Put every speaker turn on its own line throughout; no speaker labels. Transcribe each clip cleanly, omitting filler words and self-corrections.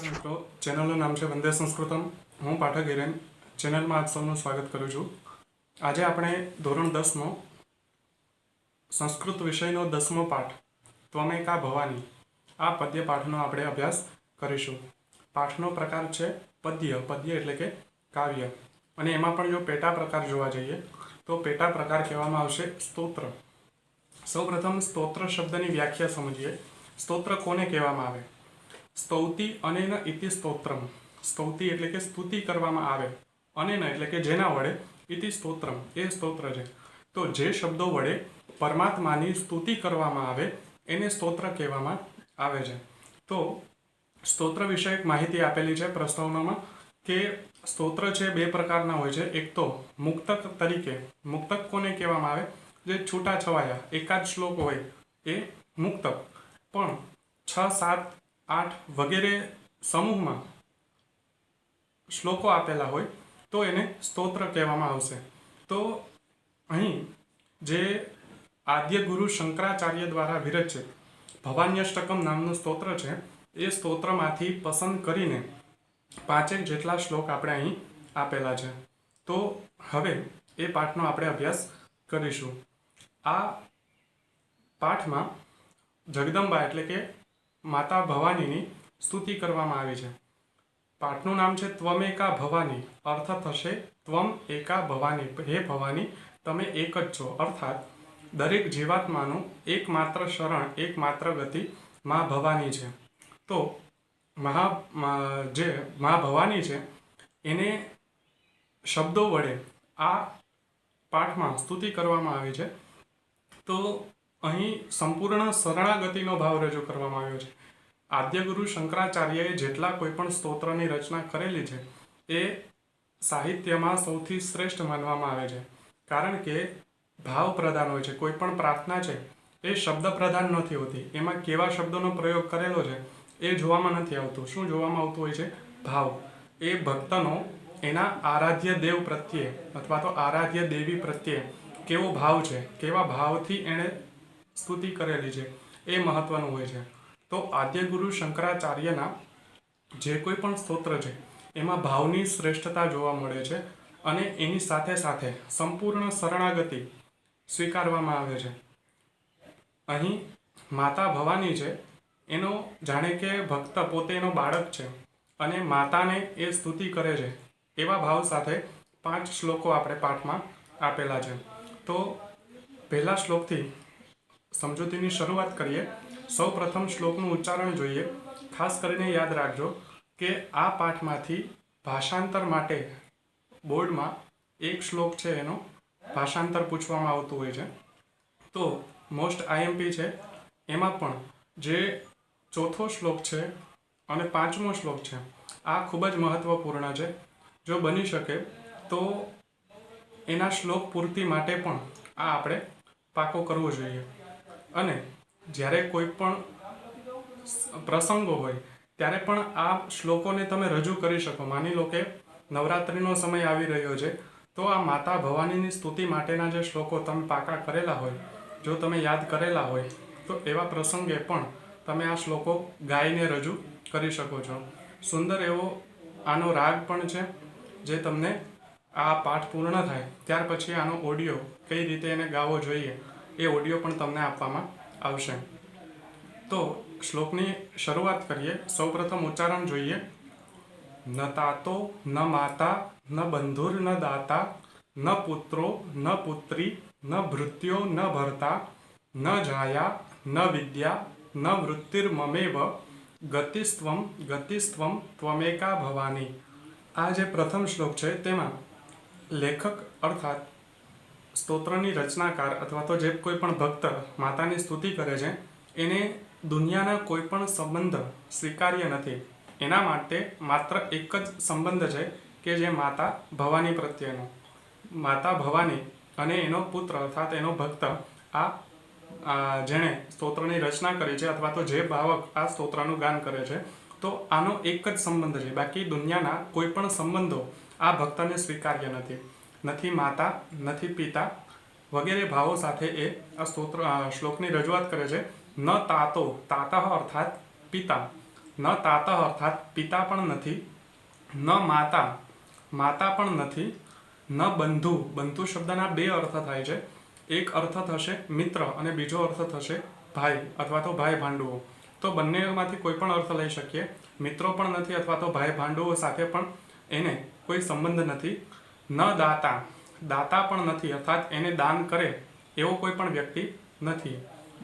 मित्रों, चेनलનું નામ છે વંદે સંસ્કૃતમ। હું પાઠક હિરેન ચેનલમાં આપ સૌનું સ્વાગત કરું છું। આજે આપણે ધોરણ 10નો સંસ્કૃત વિષયનો 10મો પાઠ ત્વમેકા ભવાની આ પદ્ય પાઠનો આપણે અભ્યાસ કરીશું। પાઠનો પ્રકાર છે પદ્ય। પદ્ય એટલે કે કાવ્ય, અને એમાં પણ જો પેટા પ્રકાર જોવા જઈએ તો પેટા પ્રકાર કહેવામાં આવશે સ્તોત્ર। સૌપ્રથમ સ્તોત્ર શબ્દની વ્યાખ્યા સમજીએ। સ્તોત્ર કોને કહેવામાં આવે? સ્તૌતિ અનેન ઇતિ સ્તોત્રમ। સ્તૌતિ એટલે કે સ્તુતિ કરવામાં આવે, અનેન એટલે કે જેના વડે, ઇતિ સ્તોત્રમ એ સ્તોત્ર છે। તો જે શબ્દો વડે પરમાત્માની સ્તુતિ કરવામાં આવે એને સ્તોત્ર કહેવામાં આવે છે। તો સ્તોત્ર વિશે એક માહિતી આપેલી છે પ્રસ્તાવનામાં કે સ્તોત્ર છે બે પ્રકારના હોય છે। એક તો મુક્તક તરીકે, મુક્તક કોને કહેવામાં આવે? જે છૂટાછવાયા એકાદ શ્લોક હોય એ મુક્તક, પણ 6, 7, 8 વગેરે સમૂહમાં શ્લોકો આપેલા હોય તો એને સ્તોત્ર કહેવામાં આવશે। તો અહીં જે આદ્ય ગુરુ શંકરાચાર્ય દ્વારા વિરચિત ભવાન્યષ્ટકમ નામનું સ્તોત્ર છે એ સ્તોત્રમાંથી પસંદ કરીને 5 જેટલા શ્લોક આપણે અહીં આપેલા છે। તો હવે એ પાઠનો આપણે અભ્યાસ કરીશું। આ પાઠમાં જગદંબા એટલે કે માતા ભવાનીની સ્તુતિ કરવામાં આવી છે। પાઠનું નામ છે ત્વમેકા ભવાની, અર્થ થશે ત્વમ એકા ભવાની, હે ભવાની તમે એક જ છો, અર્થાત દરેક જીવાત્માનું એકમાત્ર શરણ, એકમાત્ર ગતિ મા ભવાની છે। તો જે મા ભવાની છે એને શબ્દો વડે આ પાઠમાં સ્તુતિ કરવામાં આવી છે। તો અહીં સંપૂર્ણ શરણાગતિનો ભાવ રજૂ કરવામાં આવ્યો છે। આદ્યગુરુ શંકરાચાર્યએ જેટલા કોઈ પણ સ્તોત્રની રચના કરેલી છે એ સાહિત્યમાં સૌથી શ્રેષ્ઠ માનવામાં આવે છે, કારણ કે ભાવ પ્રધાન હોય છે। કોઈ પણ પ્રાર્થના છે એ શબ્દ પ્રધાન નથી હોતી, એમાં કેવા શબ્દોનો પ્રયોગ કરેલો છે એ જોવામાં નથી આવતું। શું જોવામાં આવતું હોય છે? ભાવ। એ ભક્તનો એના આરાધ્ય દેવ પ્રત્યે અથવા તો આરાધ્ય દેવી પ્રત્યે કેવો ભાવ છે, કેવા ભાવથી એણે સ્તુતિ કરેલી છે એ મહત્વનું હોય છે। તો આદ્યગુરુ શંકરાચાર્યના જે કોઈ પણ સ્તોત્ર છે એમાં ભાવની શ્રેષ્ઠતા જોવા મળે છે, અને એની સાથે સાથે સંપૂર્ણ શરણાગતિ સ્વીકારવામાં આવે છે। અહીં માતા ભવાની છે એનો જાણે કે ભક્ત પોતે એનો બાળક છે અને માતાને એ સ્તુતિ કરે છે એવા ભાવ સાથે 5 શ્લોકો આપણે પાઠમાં આપેલા છે। તો પહેલા શ્લોકથી સમજૂતીની શરૂઆત કરીએ। સૌ પ્રથમ શ્લોકનું ઉચ્ચારણ જોઈએ। ખાસ કરીને યાદ રાખજો કે આ પાઠમાંથી ભાષાંતર માટે બોર્ડમાં એક શ્લોક છે એનો ભાષાંતર પૂછવામાં આવતું હોય છે। તો મોસ્ટ આઈએમપી છે એમાં પણ જે ચોથો શ્લોક છે અને 5મો શ્લોક છે આ ખૂબ જ મહત્વપૂર્ણ છે। જો બની શકે તો એના શ્લોક પૂર્તિ માટે પણ આ આપણે પાકો કરવો જોઈએ। અને જ્યારે કોઈ પણ પ્રસંગો હોય ત્યારે પણ આ શ્લોકોને તમે રજૂ કરી શકો। માની લો કે નવરાત્રિનો સમય આવી રહ્યો છે તો આ માતા ભવાનીની સ્તુતિ માટેના જે શ્લોકો તમે પાકા કરેલા હોય, જો તમે યાદ કરેલા હોય તો એવા પ્રસંગે પણ તમે આ શ્લોકો ગાઈને રજૂ કરી શકો છો। સુંદર એવો આનો રાગ પણ છે, જે તમને આ પાઠ પૂર્ણ થાય ત્યાર પછી આનો ઓડિયો કઈ રીતે એને ગાવો જોઈએ એ ઓડિયો પણ તમને આપવામાં આવશે। તો શ્લોકની શરૂઆત કરીએ। સૌપ્રથમ ઉચ્ચારણ જોઈએ। ન તાતો ન માતા ન બંધુર ન દાતા ન પુત્રો ન પુત્રી ન ભૃત્યો ન ભર્તા ન જાયા ન વિદ્યા ન વૃત્તિર્મમેવ ગતિસ્ત્વમ ગતિસ્ત્વમ ત્વમેકા ભવાની। આ જે પ્રથમ શ્લોક છે તેમાં લેખક અર્થાત સ્તોત્રની રચનાકાર અથવા તો જે કોઈ પણ ભક્ત માતાની સ્તુતિ કરે છે એને દુનિયાના કોઈ પણ સંબંધ સ્વીકાર્ય નથી। એના માટે માત્ર એક જ સંબંધ છે કે જે માતા ભવાની પ્રત્યેનો। માતા ભવાની અને એનો પુત્ર અર્થાત એનો ભક્ત જેણે સ્તોત્રની રચના કરી છે અથવા તો જે ભાવક આ સ્તોત્રનું ગાન કરે છે, તો આનો એક જ સંબંધ છે। બાકી દુનિયાના કોઈ પણ સંબંધો આ ભક્તને સ્વીકાર્ય નથી। નથી માતા, નથી પિતા વગેરે ભાવો સાથે એ આ શ્લોકની રજૂઆત કરે છે। ન તાતો, તાતા અર્થાત પિતા, ન તાતઃ અર્થાત પિતા પણ નથી, ન માતા માતા પણ નથી, ન બંધુ બંધુ શબ્દના બે અર્થ થાય છે. એક અર્થ થશે મિત્ર અને બીજો અર્થ થશે ભાઈ અથવા તો ભાઈ ભાંડુઓ. તો બંનેમાંથી કોઈ પણ અર્થ લઈ શકીએ. મિત્રો પણ નથી અથવા તો ભાઈ ભાંડુઓ સાથે પણ એને કોઈ સંબંધ નથી. ન દાતા દાતા પણ નથી અર્થાત એને દાન કરે એવો કોઈ પણ વ્યક્તિ નથી.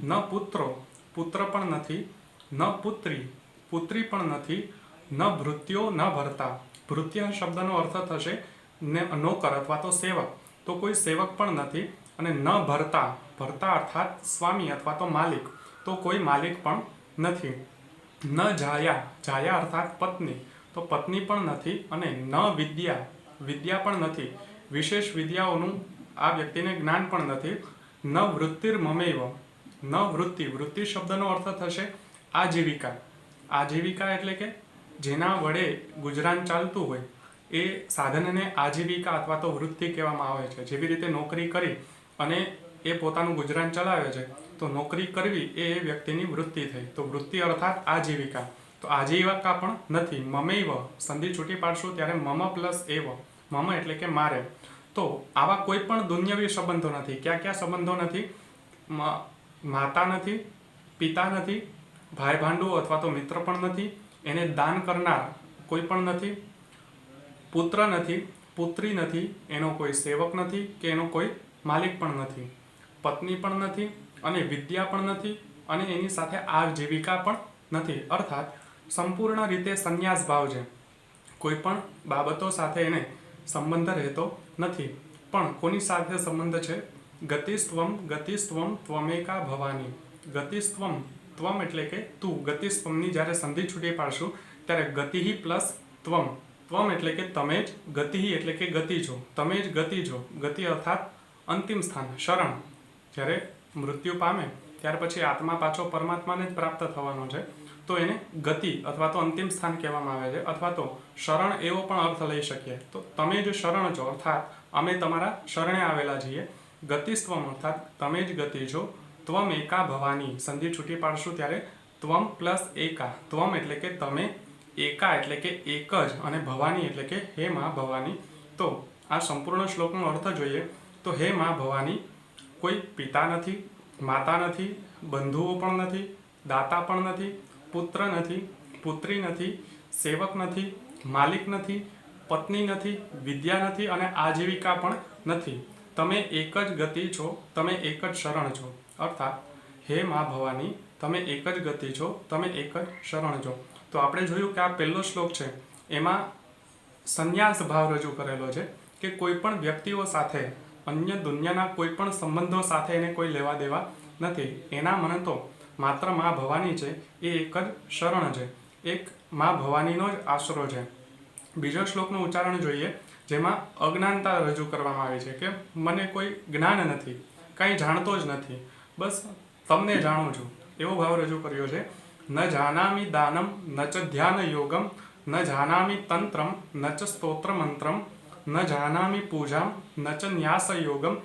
ન પુત્રો પુત્ર પણ નથી. ન પુત્રી પુત્રી પણ નથી. ન ભૃત્યો ન ભરતા ભૃત્ય શબ્દનો અર્થ થશે નોકર અથવા તો સેવક, તો કોઈ સેવક પણ નથી. અને ન ભરતા ભરતા અર્થાત સ્વામી અથવા તો માલિક, તો કોઈ માલિક પણ નથી. ન જાયા જાયા અર્થાત પત્ની, તો પત્ની પણ નથી. અને ન વિદ્યા વિદ્યા પણ નથી. વિશેષ વિદ્યાઓનું આ વ્યક્તિને જ્ઞાન પણ નથી. ન વૃત્તિર્મમૈવ ન વૃત્તિ વૃત્તિ શબ્દનો અર્થ થશે આજીવિકા. આજીવિકા એટલે કે જેના વડે ગુજરાન ચાલતું હોય એ સાધનને આજીવિકા અથવા તો વૃત્તિ કહેવામાં આવે છે. જેવી રીતે નોકરી કરી અને એ પોતાનું ગુજરાન ચલાવે છે, તો નોકરી કરવી એ વ્યક્તિની વૃત્તિ થઈ. તો વૃત્તિ અર્થાત આજીવિકા. તો આજીવિકા પણ નથી. મમૈવ સંધિ છૂટી પાડશું ત્યારે મમ પ્લસ એવ, મમ એટલે કે મારે. તો આવા કોઈ પણ દુન્યવી સંબંધો નથી. ક્યાં ક્યાં સંબંધો નથી? માતા નથી, પિતા નથી, ભાઈ ભાંડુ અથવા તો મિત્ર પણ નથી, એને દાન કરનાર કોઈ પણ નથી, પુત્ર નથી, પુત્રી નથી, એનો કોઈ સેવક નથી કે એનો કોઈ માલિક પણ નથી, પત્ની પણ નથી, અને વિદ્યા પણ નથી, અને એની સાથે આજીવિકા પણ નથી. અર્થાત સંપૂર્ણ રીતે સંન્યાસ ભાવ છે. કોઈ પણ બાબતો સાથે એને સંબંધ રહેતો નથી. પણ કોની સાથે સંબંધ છે? ગતિસ્ત્વમ ગતિસ્ત્વમ ત્વમેકા ભવાની. ગતિસ્ત્વમ ત્વમ એટલે કે તું. ગતિસ્ત્વમની જ્યારે સંધિ છૂટી પાડશું ત્યારે ગતિ પ્લસ ત્વમ. ત્વમ એટલે કે તમે જ, ગતિ એટલે કે ગતિ છો, તમે જ ગતિ છો. ગતિ અર્થાત અંતિમ સ્થાન, શરણ. જ્યારે મૃત્યુ પામે ત્યાર પછી આત્મા પાછો પરમાત્માને જ પ્રાપ્ત થવાનો છે, તો એને ગતિ અથવા તો અંતિમ સ્થાન કહેવામાં આવે છે. અથવા તો શરણ એવો પણ અર્થ લઈ શકીએ. તો તમે જ શરણ છો અર્થાત અમે તમારા શરણે આવેલા છીએ. ગતિસ્ત્વમ અર્થાત તમે જ ગતિ છો. ત્વમ એકા ભવાની સંધિ છૂટી પાડશું ત્યારે ત્વમ પ્લસ એકા. ત્વમ એટલે કે તમે, એકા એટલે કે એક જ, અને ભવાની એટલે કે હે માં ભવાની. તો આ સંપૂર્ણ શ્લોકનો અર્થ જોઈએ તો હે માં ભવાની, કોઈ પિતા નથી, માતા નથી, બંધુઓ પણ નથી, દાતા પણ નથી, પુત્ર નથી, પુત્રી નથી, સેવક નથી, માલિક નથી, પત્ની નથી, વિદ્યા નથી, અને આજીવિકા પણ નથી. તમે એક જ ગતિ છો, તમે એક જ શરણ છો. અર્થાત હે મા ભવાની, તમે એક જ ગતિ છો, તમે એક જ શરણ છો. તો આપણે જોયું કે આ પહેલો શ્લોક છે એમાં સંન્યાસ ભાવ રજૂ કરેલો છે કે કોઈ પણ વ્યક્તિઓ સાથે, અન્ય દુનિયાના કોઈ પણ સંબંધો સાથે એને કોઈ લેવા દેવા નથી. એના મને તો માત્ર મા ભવાની છે, એ એક જ શરણ છે, એક મા ભવાનીનો જ આશરો છે. બીજો શ્લોકનું ઉચ્ચારણ જોઈએ જેમાં અજ્ઞાનતા રજૂ કરવામાં આવી છે કે મને કોઈ જ્ઞાન નથી, કાંઈ જાણતો જ નથી, બસ તમને જાણું છું, એવો ભાવ રજૂ કર્યો છે. ન જાનામિ દાનમ ન ચ ધ્યાન યોગમ ન જાનામિ તંત્રમ ન ચ સ્તોત્ર મંત્રમ ન જાનામિ પૂજામ ન ચ ન્યાસ યોગમ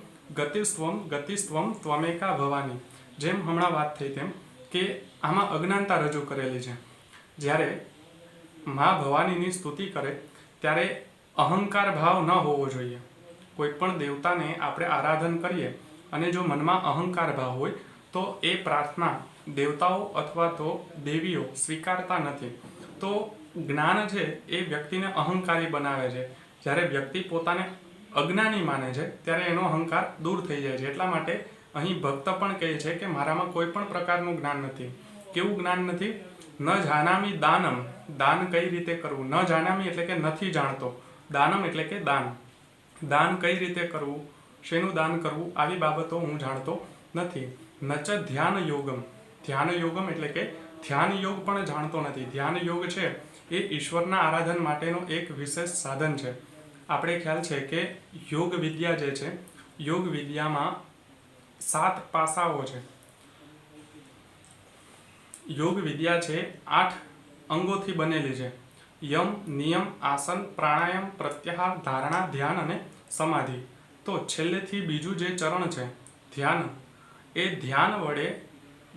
ગતિસ્ત્વમ ત્વમેકા ભવાની. જેમ હમણાં વાત થઈ તેમ કે આમાં અજ્ઞાનતા રજૂ કરેલી છે. જ્યારે મા ભવાનીની સ્તુતિ કરે ત્યારે અહંકાર ભાવ ન હોવો જોઈએ. કોઈ પણ દેવતાને આપણે આરાધન કરીએ અને જો મનમાં અહંકાર ભાવ હોય તો એ પ્રાર્થના દેવતાઓ અથવા તો દેવીઓ સ્વીકારતા નથી. તો જ્ઞાન છે એ વ્યક્તિને અહંકારી બનાવે છે. જ્યારે વ્યક્તિ પોતાને અજ્ઞાની માને છે ત્યારે એનો અહંકાર દૂર થઈ જાય છે. એટલા માટે અહીં ભક્ત પણ કહે છે કે મારામાં કોઈ પણ પ્રકારનું જ્ઞાન નથી. કેવું જ્ઞાન નથી? ન જાનામી દાનમ, દાન કઈ રીતે કરવું. ન જાનામી એટલે કે નથી જાણતો, દાનમ એટલે કે દાન. દાન કઈ રીતે કરવું, શેનું દાન કરવું, આવી બાબતો હું જાણતો નથી. ન ચ ધ્યાન યોગમ, ધ્યાન યોગમ એટલે કે ધ્યાન યોગ પણ જાણતો નથી. ધ્યાન યોગ છે એ ઈશ્વરના આરાધન માટેનો એક વિશેષ સાધન છે. આપણે ખ્યાલ છે કે યોગ વિદ્યા જે છે, યોગ વિદ્યામાં 7 પાસાઓ છે. યોગ વિદ્યા છે 8 અંગોથી બનેલી છે. યમ, નિયમ, આસન, પ્રાણાયામ, પ્રત્યાહાર, ધારણા, ધ્યાન અને સમાધિ. તો છેલ્લેથી બીજું જે ચરણ છે ધ્યાન, એ ધ્યાન વડે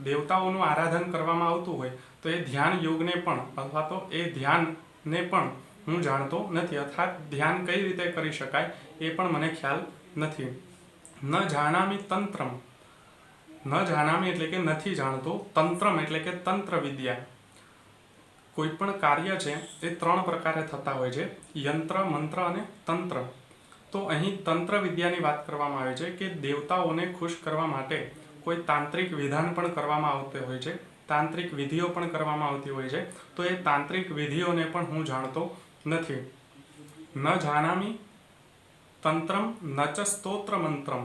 દેવતાઓનું આરાધન કરવામાં આવતું હોય તો એ ધ્યાન યોગને પણ અથવા તો એ ધ્યાનને પણ હું જાણતો નથી, અર્થાત ધ્યાન કઈ રીતે કરી શકાય એ પણ મને ખ્યાલ નથી. ન જાનામી તંત્રમ, ન જાનામી એટલે કે નથી જાણતો, તંત્રમ એટલે કે તંત્ર વિદ્યા. કોઈ પણ કાર્ય છે એ 3 પ્રકારે થતા હોય છે, યંત્ર, મંત્ર અને તંત્ર. તો અહીં તંત્ર વિદ્યાની વાત કરવામાં આવે છે કે દેવતાઓને ખુશ કરવા માટે કોઈ તાંત્રિક વિધાન પણ કરવામાં આવતું હોય છે, તાંત્રિક વિધિઓ પણ કરવામાં આવતી હોય છે. તો એ તાંત્રિક વિધિઓને પણ હું જાણતો નથી. ન જાનામી તંત્રમ ન ચ સ્તોત્ર મંત્રમ,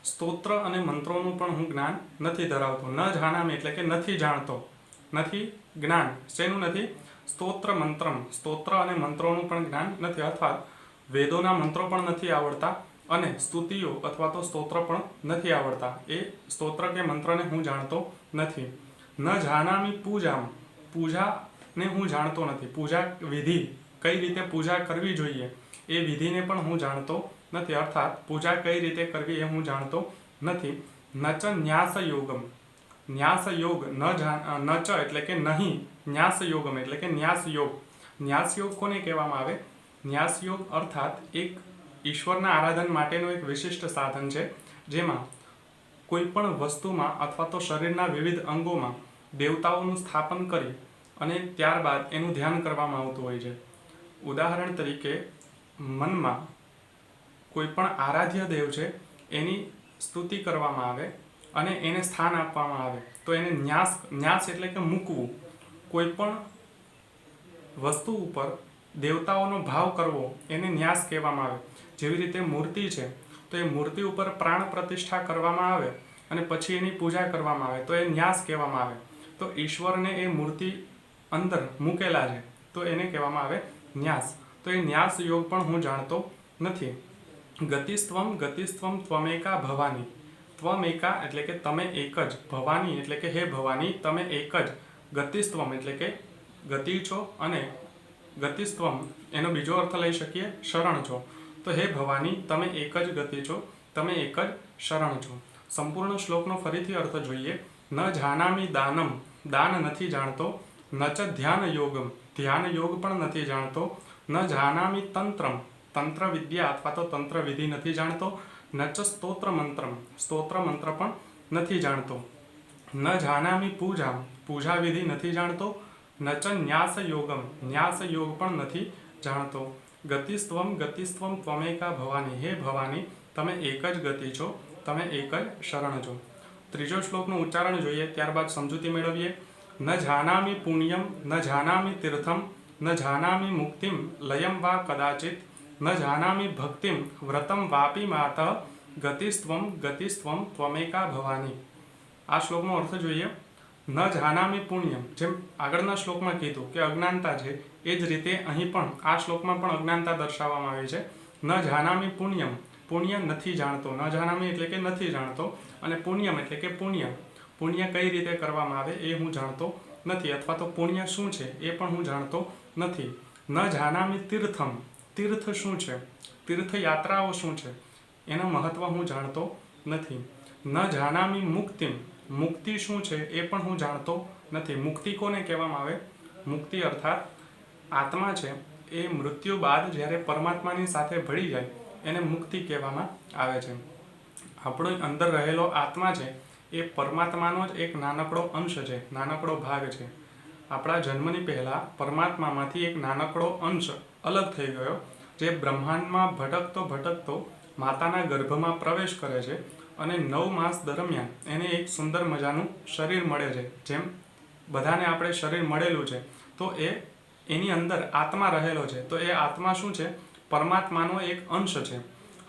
સ્તોત્ર અને મંત્રોનું પણ હું જ્ઞાન નથી ધરાવતો. ન જાનામી એટલે કે નથી જાણતો, નથી જ્ઞાન. શેનું નથી? સ્તોત્ર મંત્રમ, સ્તોત્ર અને મંત્રોનું પણ જ્ઞાન નથી, અર્થાત વેદોના મંત્રો પણ નથી આવડતા અને સ્તુતિઓ અથવા તો સ્તોત્ર પણ નથી આવડતા. એ સ્તોત્ર કે મંત્રને હું જાણતો નથી. ન જાનામી પૂજામ, પૂજાને હું જાણતો નથી. પૂજા વિધિ, કઈ રીતે પૂજા કરવી જોઈએ એ વિધિને પણ હું જાણતો નથી, અર્થાત પૂજા કઈ રીતે કરવી એ હું જાણતો નથી. ન ચ ન્યાસ યોગમ, ન્યાસ યોગ ન ચ એટલે કે નહીં, ન્યાસ યોગમ એટલે કે ન્યાસ યોગ. ન્યાસ યોગ કોને કહેવામાં આવે? ન્યાસ યોગ અર્થાત એક ઈશ્વરના આરાધન માટેનું એક વિશિષ્ટ સાધન છે, જેમાં કોઈ પણ વસ્તુમાં અથવા તો શરીરના વિવિધ અંગોમાં દેવતાઓનું સ્થાપન કરી અને ત્યારબાદ એનું ધ્યાન કરવામાં આવતું હોય છે. ઉદાહરણ તરીકે મનમાં કોઈ પણ આરાધ્ય દેવ છે એની સ્તુતિ કરવામાં આવે અને એને સ્થાન આપવામાં આવે તો એને ન્યાસ, ન્યાસ એટલે કે મૂકવું. કોઈ પણ વસ્તુ ઉપર દેવતાઓનો ભાવ કરવો એને ન્યાસ કહેવામાં આવે. જેવી રીતે મૂર્તિ છે તો એ મૂર્તિ ઉપર પ્રાણ પ્રતિષ્ઠા કરવામાં આવે અને પછી એની પૂજા કરવામાં આવે તો એ ન્યાસ કહેવામાં આવે. તો ઈશ્વરને એ મૂર્તિ અંદર મૂકેલા છે તો એને કહેવામાં આવે ન્યાસ. તો એ ન્યાસ યોગ પણ હું જાણતો નથી. ગતિસ્ત્વમ, ગતિસ્ત્વમ ત્વમેકા ભવાની, ત્વમેકા એટલે કે તમે એક જ, ભવાની એટલે કે હે ભવાની તમે એક જ, ગતિસ્ત્વમ એટલે કે ગતિ છો અને ગતિસ્ત્વમ એનો બીજો અર્થ લઈ શકીએ શરણ છો. તો હે ભવાની તમે એક જ ગતિ છો, તમે એક જ શરણ છો. સંપૂર્ણ શ્લોકનો ફરીથી અર્થ જોઈએ. ન જાનામી દાનમ, દાન નથી જાણતો. ન ચ ધ્યાન યોગમ, ધ્યાન યોગ પણ નથી જાણતો. ન જાનામી તંત્રમ, તંત્ર વિદ્યા અથવા તો તંત્ર વિધિ નથી જાણતો. ન ચ સ્તોત્ર મંત્રમ, સ્તોત્ર મંત્ર પણ નથી જાણતો. ન જાનામી પૂજામ, પૂજા વિધિ નથી જાણતો. ન ચ ન્યાસ યોગમ, ન્યાસ યોગ પણ નથી જાણતો. ગતિસ્ત્વમ, ગતિસ્ત્વમ ત્વમેકા ભવાની, હે ભવાની તમે એક જ ગતિ છો, તમે એક જ શરણ છો. ત્રીજો શ્લોકનું ઉચ્ચારણ જોઈએ, ત્યારબાદ સમજૂતી મેળવીએ. ન જાનામી પુણ્યમ, ન જાનામી તીર્થમ, ન જાનામી મુક્તિમ લયમ વા કદાચિત, ન જાનામી ભક્તિમ વ્રતમ વાપી માતઃ, ગતિસ્ત્વમ, ગતિસ્ત્વમ ત્વમેકા ભવાની. આ શ્લોકનો અર્થ જોઈએ. ન જાનામી પુણ્યમ, જેમ આગળના શ્લોકમાં કીધું કે અજ્ઞાનતા છે એ જ રીતે અહીં પણ આ શ્લોકમાં પણ અજ્ઞાનતા દર્શાવવામાં આવી છે. ન જાનામી પુણ્યમ, પુણ્ય નથી જાણતો. ન જાનામી એટલે કે નથી જાણતો અને પુણ્યમ એટલે કે પુણ્ય, પુણ્ય કઈ રીતે કરવામાં આવે એ હું જાણતો નથી, અથવા તો પુણ્ય શું છે એ પણ હું જાણતો નથી. ન જાનામી તીર્થમ, તીર્થ શું છે, તીર્થયાત્રાઓ શું છે એનું મહત્વ હું જાણતો નથી. ન જાનામી મુક્તિમ, મુક્તિ શું છે એ પણ હું જાણતો નથી. મુક્તિ કોને કહેવામાં આવે? મુક્તિ અર્થાત આત્મા છે એ મૃત્યુ બાદ જ્યારે પરમાત્માની સાથે ભળી જાય એને મુક્તિ કહેવામાં આવે છે. આપણો અંદર રહેલો આત્મા છે એ પરમાત્માનો જ એક નાનકડો અંશ છે, નાનકડો ભાગ છે. આપણા જન્મની પહેલાં પરમાત્મામાંથી એક નાનકડો અંશ અલગ થઈ ગયો, જે બ્રહ્માંડમાં ભટકતો ભટકતો માતાના ગર્ભમાં પ્રવેશ કરે છે અને 9 માસ દરમિયાન એને એક સુંદર મજાનું શરીર મળે છે. જેમ બધાને આપણે શરીર મળેલું છે તો એની અંદર આત્મા રહેલો છે. તો એ આત્મા શું છે? પરમાત્માનો એક અંશ છે.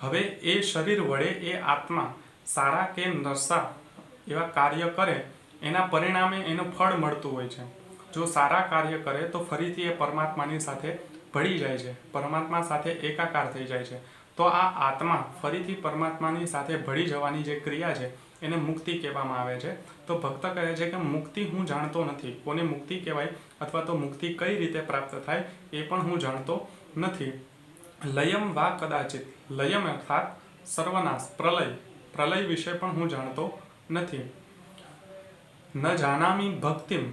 હવે એ શરીર વડે એ આત્મા સારા કે નરસા એવા કાર્ય કરે એના પરિણામે એનું ફળ મળતું હોય છે. જો સારા કાર્ય કરે તો ફરીથી એ પરમાત્માની સાથે ભળી જાય છે, પરમાત્મા સાથે એકાકાર થઈ જાય છે. તો આ આત્મા ફરીથી પરમાત્માની સાથે ભળી જવાની જે ક્રિયા છે એને મુક્તિ કહેવામાં આવે છે. તો ભક્ત કહે છે કે મુક્તિ હું જાણતો નથી. કોને મુક્તિ કહેવાય અથવા તો મુક્તિ કઈ રીતે પ્રાપ્ત થાય એ પણ હું જાણતો નથી. લયમ વા કદાચિત, લયમ અર્થાત સર્વનાશ, પ્રલય, પ્રલય વિશે પણ હું જાણતો નથી. ન જાનામી ભક્તિમ,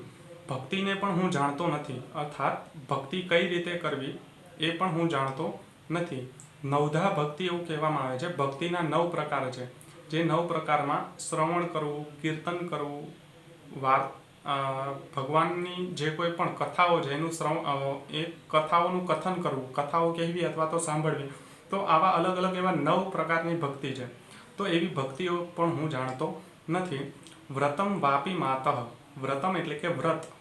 ભક્તિને પણ હું જાણતો નથી, અર્થાત ભક્તિ કઈ રીતે કરવી એ પણ હું જાણતો નથી. નવધા ભક્તિ એવું કહેવામાં આવે છે. ભક્તિના 9 પ્રકાર છે. જે 9 પ્રકારમાં શ્રવણ કરવું, કીર્તન કરવું, ભગવાનની જે કોઈ પણ કથાઓ છે એનું એ કથાઓનું કથન કરવું, કથાઓ કહેવી અથવા તો સાંભળવી. તો આવા અલગ અલગ એવા 9 પ્રકારની ભક્તિ છે. તો એવી ભક્તિઓ પણ હું જાણતો નથી. વ્રતમ વાપી માતઃ, વ્રતમ એટલે કે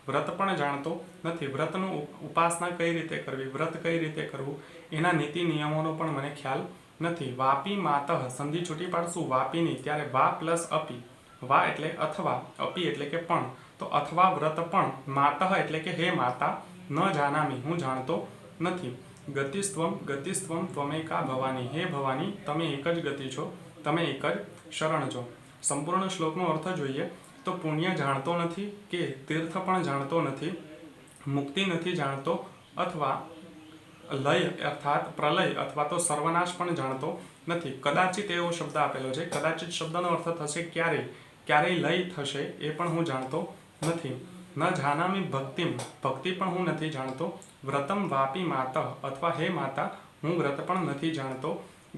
વ્રત પણ જાણતો નથી. વ્રતનું ઉપાસના કઈ રીતે કરવી, વ્રત કઈ રીતે કરવું, એના નીતિ નિયમોનો પણ મને ખ્યાલ નથી. વાપી માતઃ, સંધિ છૂટી પાડશું વાપીની, ત્યારે વા પ્લસ અપી. વા એટલે અથવા, અપી એટલે કે પણ. તો અથવા વ્રત પણ, માતઃ એટલે કે હે માતા, ન જાનામી હું જાણતો નથી. ગતિસ્ત્વમ ગતિસ્ત્વમ ત્વમેકા ભવાની, હે ભવાની તમે એક જ ગતિ છો, તમે એક જ શરણ છો. સંપૂર્ણ શ્લોકનો અર્થ જોઈએ તો પુણ્ય જાણતો નથી કે તીર્થ પણ જાણતો નથી, મુક્તિ નથી જાણતો, અથવા લય અર્થાત પ્રલય અથવા તો સર્વનાશ પણ જાણતો નથી. કદાચિત એવો શબ્દ આપેલો છે. કદાચિત શબ્દનો અર્થ થશે ક્યારેય લય થશે એ પણ હું જાણતો નથી. ન જાનામી ભક્તિમ, ભક્તિ પણ હું નથી જાણતો. વ્રતમ વાપી માતઃ, અથવા હે માતા હું વ્રત પણ નથી જાણતો.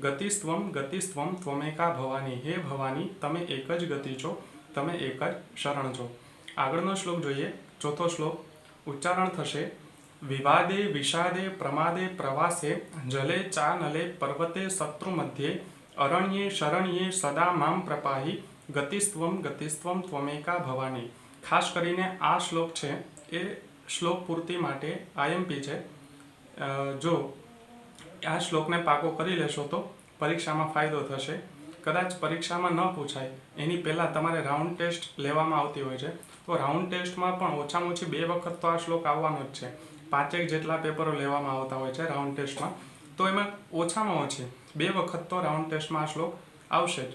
ગતિસ્ત્વમ ગતિસ્ત્વમ ત્વમેકા ભવાની, હે ભવાની તમે એક જ ગતિ છો, તમે એક જ શરણ છો. આગળનો શ્લોક જોઈએ. ચોથો શ્લોક. ઉચ્ચારણ થશે વિવાદે વિષાદે પ્રમાદે પ્રવાસે જલે ચાનલે પર્વતે શત્રુ મધ્યે અરણ્યે શરણ્યે સદા મામ પ્રપાહી ગતિસ્ત્વમ ગતિસ્ત્વમ ત્વમેકા ભવાની. ખાસ કરીને આ શ્લોક છે એ શ્લોક પૂર્તિ માટે આઈએમપી છે. જો આ શ્લોકને પાકો કરી લેશો તો પરીક્ષામાં ફાયદો થશે. કદાચ પરીક્ષામાં ન પૂછાય એની પહેલાં તમારે રાઉન્ડ ટેસ્ટ લેવામાં આવતી હોય છે. તો રાઉન્ડ ટેસ્ટમાં પણ ઓછામાં ઓછી 2 વખત તો આ શ્લોક આવવાનો જ છે. 5 જેટલા પેપરો લેવામાં આવતા હોય છે રાઉન્ડ ટેસ્ટમાં. તો એમાં ઓછામાં ઓછી 2 વખત તો રાઉન્ડ ટેસ્ટમાં આ શ્લોક આવશે જ.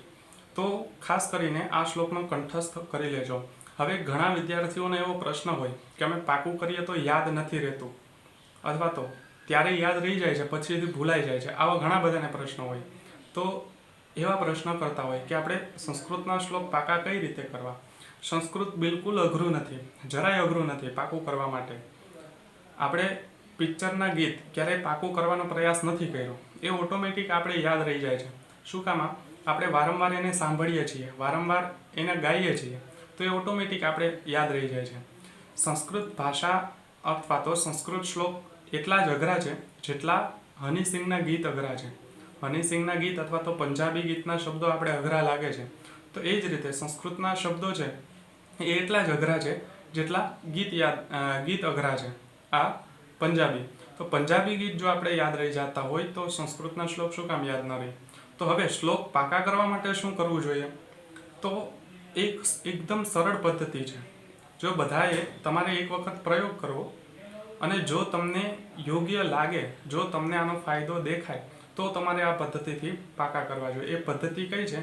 તો ખાસ કરીને આ શ્લોકનો કંઠસ્થ કરી લેજો. હવે ઘણા વિદ્યાર્થીઓને એવો પ્રશ્ન હોય કે અમે પાકું કરીએ તો યાદ નથી રહેતું, અથવા તો ત્યારે યાદ રહી જાય છે પછીથી ભૂલાઈ જાય છે. આવા ઘણા બધાને પ્રશ્નો હોય. તો એવા પ્રશ્ન કરતા હોય કે આપણે સંસ્કૃતના શ્લોક પાકા કઈ રીતે કરવા. સંસ્કૃત બિલકુલ અઘરું નથી, જરાય અઘરું નથી પાકું કરવા માટે. આપણે પિક્ચરના ગીત ક્યારેય પાકું કરવાનો પ્રયાસ નથી કર્યો, એ ઓટોમેટિક આપણે યાદ રહી જાય છે. શું કામ? આપણે વારંવાર એને સાંભળીએ છીએ, વારંવાર એને ગાઈએ છીએ, તો એ ઓટોમેટિક આપણે યાદ રહી જાય છે. સંસ્કૃત ભાષા અથવા તો સંસ્કૃત શ્લોક એટલા જ અઘરા છે જેટલા હની સિંગના ગીત અઘરા છે. હની સિંગના ગીત અથવા તો પંજાબી ગીતના શબ્દો આપણે અઘરા લાગે છે, તો એ જ રીતે સંસ્કૃતના શબ્દો છે એ એટલા જ અઘરા છે જેટલા ગીત અઘરા છે આ પંજાબી. તો પંજાબી ગીત જો આપણે યાદ રહી જતા હોય તો સંસ્કૃતના શ્લોક શું કામ યાદ ન રહે. તો હવે શ્લોક પાકા કરવા માટે શું કરવું જોઈએ? તો એકદમ સરળ પદ્ધતિ છે. જો બધાએ તમારે એક વખત પ્રયોગ કરવો અને જો તમને યોગ્ય લાગે, જો તમને આનો ફાયદો દેખાય તો તમારે આ પદ્ધતિથી પાકા કરવા જોઈએ. એ પદ્ધતિ કઈ છે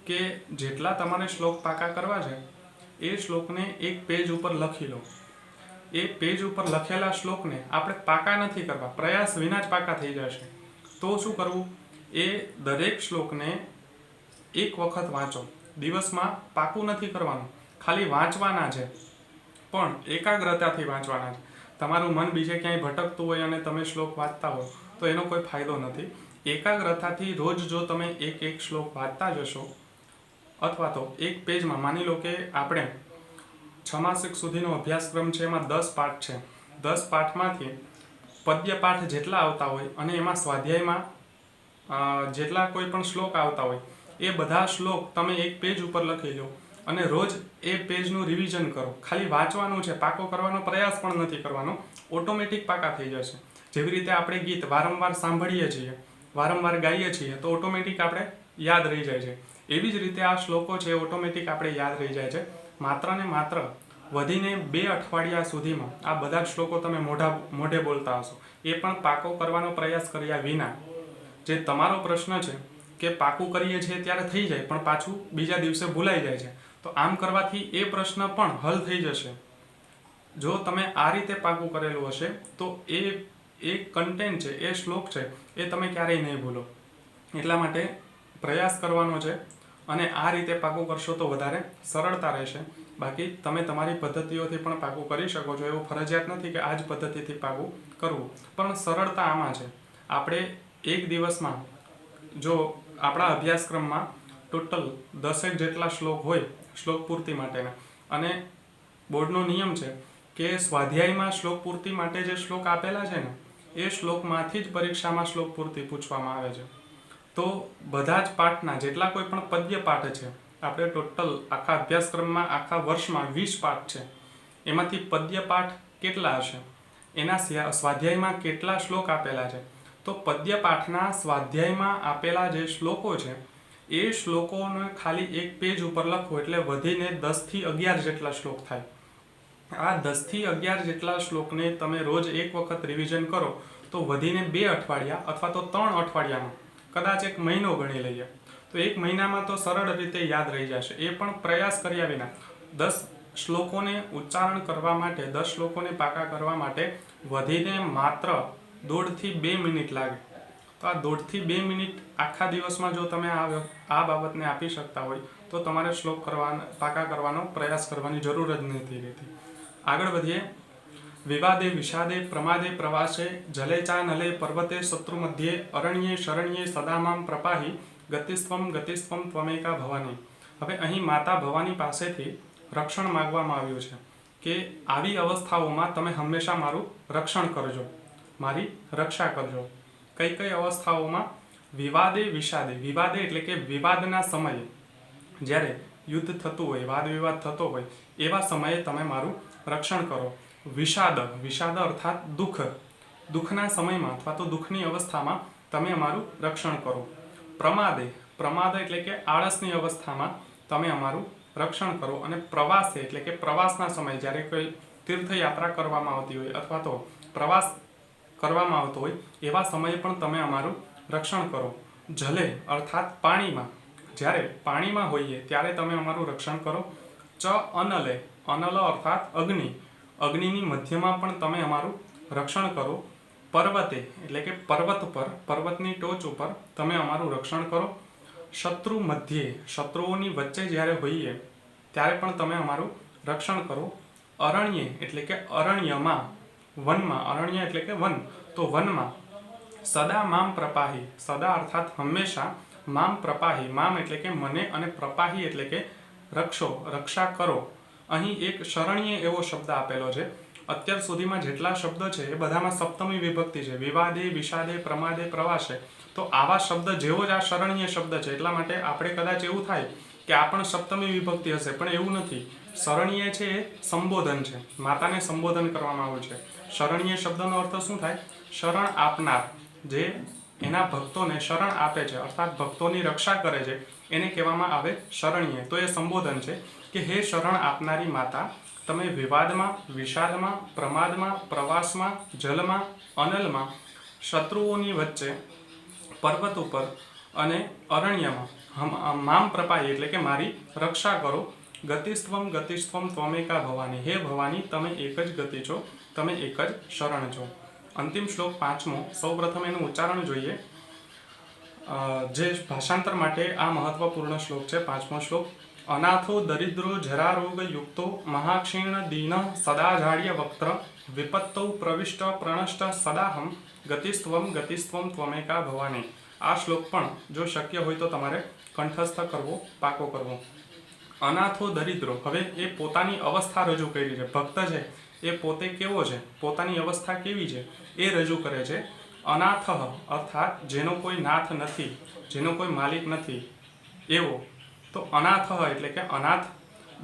કે જેટલા તમારે શ્લોક પાકા કરવા છે એ શ્લોકને એક પેજ ઉપર લખી લો. એ પેજ ઉપર લખેલા શ્લોકને આપણે પાકા નથી કરવા, પ્રયાસ વિના જ પાકા થઈ જશે. તો શું કરવું? એ દરેક શ્લોકને એક વખત વાંચો. દિવસમાં પાકું નથી કરવાનું, ખાલી વાંચવાના છે, પણ એકાગ્રતાથી વાંચવાના છે. તમારું મન બીજે ક્યાંય ભટકતું હોય અને તમે શ્લોક વાંચતા હો તો એનો કોઈ ફાયદો નથી. એકાગ્રતાથી રોજ જો તમે એક શ્લોક વાંચતા જશો, અથવા તો એક પેજમાં માની લો કે આપણે 6 માસિક સુધીનો અભ્યાસક્રમ છે, એમાં 10 પાઠ છે. 10 પાઠમાંથી પદ્ય પાઠ જેટલા આવતા હોય અને એમાં સ્વાધ્યાયમાં જેટલા કોઈ પણ શ્લોક આવતા હોય એ બધા શ્લોક તમે એક પેજ ઉપર લખી લો અને રોજ એ પેજનું રિવિઝન કરો. ખાલી વાંચવાનું છે, પાકો કરવાનો પ્રયાસ પણ નથી કરવાનો, ઓટોમેટિક પાકા થઈ જશે. જેવી રીતે આપણે ગીત વારંવાર સાંભળીએ છીએ, વારંવાર ગાઈએ છીએ તો ઓટોમેટિક આપણે યાદ રહી જાય છે. એવી જ રીતે આ શ્લોકો છે ઓટોમેટિક આપણે યાદ રહી જાય છે. માત્ર ને માત્ર વધીને 2 અઠવાડિયા સુધીમાં આ બધા જ શ્લોકો તમે મોઢે બોલતા હશો, એ પણ પાકો કરવાનો પ્રયાસ કર્યા વિના. જે તમારો પ્રશ્ન છે કે પાકું કરીએ છીએ ત્યારે થઈ જાય પણ પાછું બીજા દિવસે ભૂલાઈ જાય છે, તો આમ કરવાથી એ પ્રશ્ન પણ હલ થઈ જશે. જો તમે આ રીતે પાકું કરેલું હશે તો એ કન્ટેન્ટ છે, એ શ્લોક છે, એ તમે ક્યારેય નહીં ભૂલો. એટલા માટે પ્રયાસ કરવાનો છે અને આ રીતે પાકું કરશો તો વધારે સરળતા રહેશે. બાકી તમે તમારી પદ્ધતિઓથી પણ પાકું કરી શકો છો. એવું ફરજિયાત નથી કે આ જ પદ્ધતિથી પાકું કરવું, પણ સરળતા આમાં છે. આપણે એક દિવસમાં જો આપણા અભ્યાસક્રમમાં ટોટલ 10 જેટલા શ્લોક હોય શ્લોક પૂર્તિ માટેના, અને બોર્ડનો નિયમ છે કે સ્વાધ્યાયમાં શ્લોક પૂર્તિ માટે જે શ્લોક આપેલા છે ને એ શ્લોકમાંથી જ પરીક્ષામાં શ્લોક પૂર્તિ પૂછવામાં આવે છે. તો બધા જ પાઠના જેટલા કોઈ પણ પદ્ય પાઠ છે, આપણે ટોટલ આખા અભ્યાસક્રમમાં આખા વર્ષમાં 20 પાઠ છે, એમાંથી પદ્ય પાઠ કેટલા હશે, એના સ્વાધ્યાયમાં કેટલા શ્લોક આપેલા છે. તો પદ્ય પાઠના સ્વાધ્યાયમાં આપેલા જે શ્લોકો છે એ શ્લોકોને ખાલી એક પેજ ઉપર લખો એટલે વધીને 10 થી 11 જેટલા શ્લોક થાય. આ 10 થી 11 જેટલા શ્લોકને તમે રોજ એક વખત રિવિઝન કરો તો વધીને 2 અઠવાડિયા અથવા તો 3 અઠવાડિયામાં, કદાચ 1 મહિનો ગણી લઈએ તો 1 મહિનામાં તો સરળ રીતે યાદ રહી જશે. એ પણ પ્રયાસ કર્યા વિના. 10 શ્લોકોને ઉચ્ચારણ કરવા માટે, 10 શ્લોકોને પાકા કરવા માટે વધીને માત્ર 1.5 થી 2 મિનિટ લાગે. તો આ 1.5 થી 2 મિનિટ આખા દિવસમાં જો તમે આ બાબતને આપી શકતા હોય તો તમારે શ્લોક પાકા કરવાનો પ્રયાસ કરવાની જરૂર જ નથી રહેતી. આગળ વધીએ. વિવાદે વિષાદે પ્રમાદે પ્રવાસે જલે ચા નલે પર્વતે શત્રુ મધ્યે અરણ્યે શરણ્યે સદા મામ પ્રપાહી ગતિસ્ત્વમ ત્વમેકા ભવાની. હવે અહીં માતા ભવાની પાસેથી રક્ષણ માંગવામાં આવ્યું છે કે આવી અવસ્થાઓમાં તમે હંમેશા મારું રક્ષણ કરજો, મારી રક્ષા કરજો. કઈ કઈ અવસ્થાઓમાં? વિવાદે વિષાદે. વિવાદે એટલે કે વિવાદના સમયે, જ્યારે યુદ્ધ થતું હોય, વાદ વિવાદ થતો હોય એવા સમયે તમે મારું રક્ષણ કરો. વિષાદ, વિષાદ અર્થાત દુઃખ, દુઃખના સમયમાં અથવા તો દુઃખની અવસ્થામાં તમે અમારું રક્ષણ કરો. પ્રમાદે, પ્રમાદ એટલે કે આળસની અવસ્થામાં તમે અમારું રક્ષણ કરો. અને પ્રવાસે એટલે કે પ્રવાસના સમય, જ્યારે કોઈ તીર્થયાત્રા કરવામાં આવતી હોય અથવા તો પ્રવાસ કરવામાં આવતો હોય એવા સમયે પણ તમે અમારું રક્ષણ કરો. જલે અર્થાત પાણીમાં, જ્યારે પાણીમાં હોઈએ ત્યારે તમે અમારું રક્ષણ કરો. ચ અનલે, અનલ અર્થાત અગ્નિ, અગ્નિની મધ્યમાં પણ તમે અમારું રક્ષણ કરો. પર્વતે એટલે કે પર્વત પર, પર્વતની ટોચ ઉપર તમે અમારું રક્ષણ કરો. શત્રુ મધ્યે, શત્રુઓની વચ્ચે જ્યારે હોઈએ ત્યારે પણ તમે અમારું રક્ષણ કરો. અરણ્યે એટલે કે અરણ્યમાં, વનમાં, અરણ્ય એટલે કે વન, તો વનમાં સદા મામ પ્રપાહી, સદા અર્થાત હંમેશા, મામ પ્રપાહી, મામ એટલે કે મને, અને પ્રપાહી એટલે કે રક્ષા કરો. અહીં એક શરણ્ય એવો શબ્દ આપેલો છે. અત્યાર સુધીમાં જેટલા શબ્દ છે એ બધામાં સપ્તમી વિભક્તિ છે. વિવાદે વિષાદે પ્રમાદે પ્રવાસે, તો આવા શબ્દ જેવો જ આ શરણ્ય શબ્દ છે. એટલા માટે આપણે કદાચ એવું થાય કે આ પણ સપ્તમી વિભક્તિ હશે, પણ એવું નથી. શરણ્ય છે એ સંબોધન છે, માતાને સંબોધન કરવામાં આવ્યું છે. શરણ્ય શબ્દનો અર્થ શું થાય? શરણ આપનાર, જે એના ભક્તોને શરણ આપે છે અર્થાત ભક્તોની રક્ષા કરે છે, એને કહેવામાં આવે શરણ્ય. તો એ સંબોધન છે કે હે શરણ આપનારી માતા, તમે વિવાદમાં, વિષાદમાં, પ્રમાદમાં, પ્રવાસમાં, જલમાં, અનલમાં, શત્રુઓની વચ્ચે, પર્વત ઉપર અને અરણ્યમાં મામ પ્રપાઈ એટલે કે મારી રક્ષા કરો. ગતિસ્ત્વમ ત્વમેકા ભવાની. હે ભવાની, તમે એક જ ગતિ છો, તમે એક જ શરણ છો. અંતિમ શ્લોક 5મો. સૌપ્રથમ એનું ઉચ્ચારણ જોઈએ. જે ભાષાંતર માટે આ મહત્વપૂર્ણ શ્લોક છે. 5મો શ્લોક. અનાથો દરિદ્રો જરારોગ યુક્તો મહાક્ષીણ દીન સદા જાડ્ય વક્ત્ર વિપત્તૌ પ્રવિષ્ટ પ્રણષ્ટ સદાહમ ગતિસ્ત્વમ ત્વમેકા ભવાની. આ શ્લોક પણ જો શક્ય હોય તો તમારે કંઠસ્થ કરવો, પાકો કરવો. અનાથો દરિદ્રો, હવે એ પોતાની અવસ્થા રજૂ કરી છે. ભક્ત છે એ પોતે કેવો છે, પોતાની અવસ્થા કેવી છે એ રજૂ કરે છે. અનાથ અર્થાત જેનો કોઈ નાથ નથી, જેનો કોઈ માલિક નથી એવો. તો અનાથ એટલે કે અનાથ.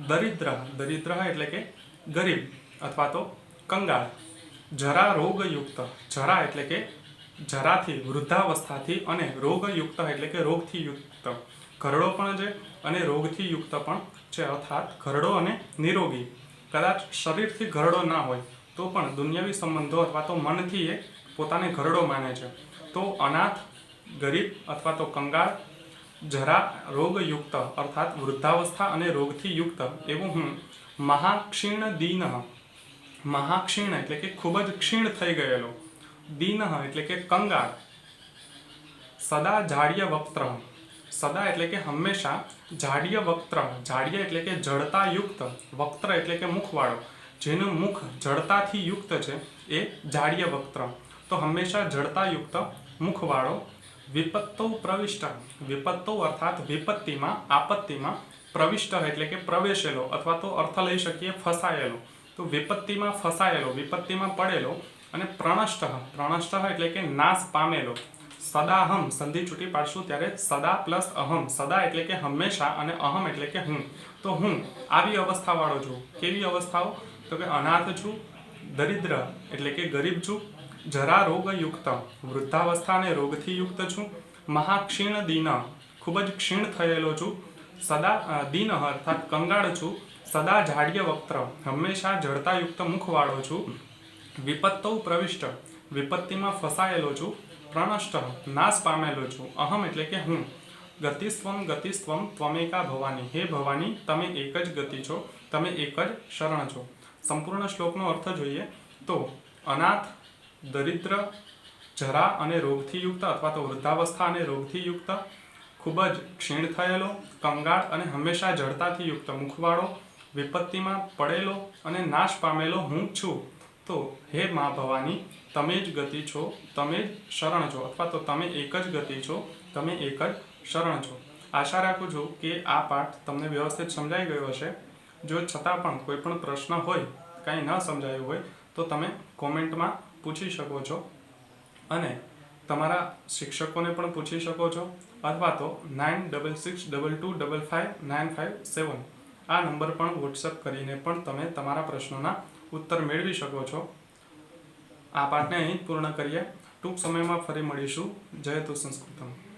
દરિદ્ર, દરિદ્ર એટલે કે ગરીબ અથવા તો કંગાળ. જરા રોગયુક્ત, જરા એટલે કે જરાથી, વૃદ્ધાવસ્થાથી, અને રોગયુક્ત એટલે કે રોગથી યુક્ત. ઘરડો પણ છે અને રોગથી યુક્ત પણ છે, અર્થાત ઘરડો અને નિરોગી. કદાચ શરીરથી ઘરડો ના હોય તો પણ દુનિયાવી સંબંધો અથવા તો મનથી એ પોતાને ઘરડો માને છે. તો અનાથ, ગરીબ અથવા તો કંગાળ, જરા રોગયુક્ત અર્થાત વૃદ્ધાવસ્થા અને રોગથી યુક્ત એવું હું. મહાક્ષીણ દીન, મહાક્ષીણ એટલે કે ખૂબ જ ક્ષીણ થઈ ગયેલો. દીન એટલે કે કંગાળ. સદા જાડ્ય વક્ત્ર, સદા એટલે કે હંમેશા, જાડ્ય વક્ત્ર, જાડ્ય એટલે કે જડતાયુક્ત, વક્ત્ર એટલે કે મુખવાળો, જેનું મુખ જડતાથી યુક્ત છે એ જાડ્ય વક્ત્ર. તો હંમેશા જડતાયુક્ત મુખવાળો. વિપત્તો પ્રવિષ્ટ, વિપત્તો અર્થાત વિપત્તિમાં, આપત્તિમાં, પ્રવિષ્ટ એટલે કે પ્રવેશેલો અથવા તો અર્થ લઈ શકીએ ફસાયેલો. તો વિપત્તિમાં ફસાયેલો, વિપત્તિમાં પડેલો. અને પ્રણષ્ટ, પ્રણષ્ટ એટલે કે નાશ પામેલો. સદાહમ, સંધિ છૂટી પાડશું ત્યારે સદા પ્લસ અહમ, સદા એટલે કે હંમેશા અને અહમ એટલે કે હું. તો હું આવી અવસ્થાવાળો છું. કેવી અવસ્થાઓ? તો કે અનાથ છું, દરિદ્ર એટલે કે ગરીબ છું, જરા રોગયુક્ત, વૃદ્ધાવસ્થા અને રોગથી યુક્ત છું, મહાક્ષીણ દીન, ખૂબ જ ક્ષીણ થયેલો છું, સદા દીન અર્થાત કંગાળ છું, સદા જાડ્ય વક્ત્ર, હંમેશા જડતાયુક્ત મુખવાળો છું, વિપત્તો પ્રવિષ્ટ, વિપત્તિમાં ફસાયેલો છું, પ્રણષ્ટ નાશ પામેલો છું, અહમ એટલે કે હું, ગતિસ્વમ ગતિસ્વમ ત્વમેકા ભવાની, હે ભવાની તમે એક જ ગતિ છો, તમે એક જ શરણ છો. સંપૂર્ણ શ્લોકનો અર્થ જોઈએ તો અનાથ, દરિદ્ર, જરા અને રોગથી યુક્ત અથવા તો વૃદ્ધાવસ્થા અને રોગથી યુક્ત, ખૂબ જ ક્ષીણ થયેલો, કંગાળ અને હંમેશા જડતાથી યુક્ત મુખવાળો, વિપત્તિમાં પડેલો અને નાશ પામેલો હું છું. તો હે મા ભવાની તમે જ ગતિ છો, તમે જ શરણ છો અથવા તો તમે એક જ ગતિ છો, તમે એક જ શરણ છો. આશા રાખું છું કે આ પાઠ તમને વ્યવસ્થિત સમજાઈ ગયો હશે. જો છતાં પણ કોઈ પણ પ્રશ્ન હોય, કાંઈ ન સમજાયું હોય તો તમે કોમેન્ટમાં પૂછી શકો છો અને તમારા શિક્ષકોને પણ પૂછી શકો છો અથવા તો 9662255957 આ નંબર પણ વોટ્સઅપ કરીને પણ તમે તમારા પ્રશ્નોના ઉત્તર મેળવી શકો છો. આ પાઠને અહીં પૂર્ણ કરીએ. ટૂંક સમયમાં ફરી મળીશું. જય તુ સંસ્કૃતમ.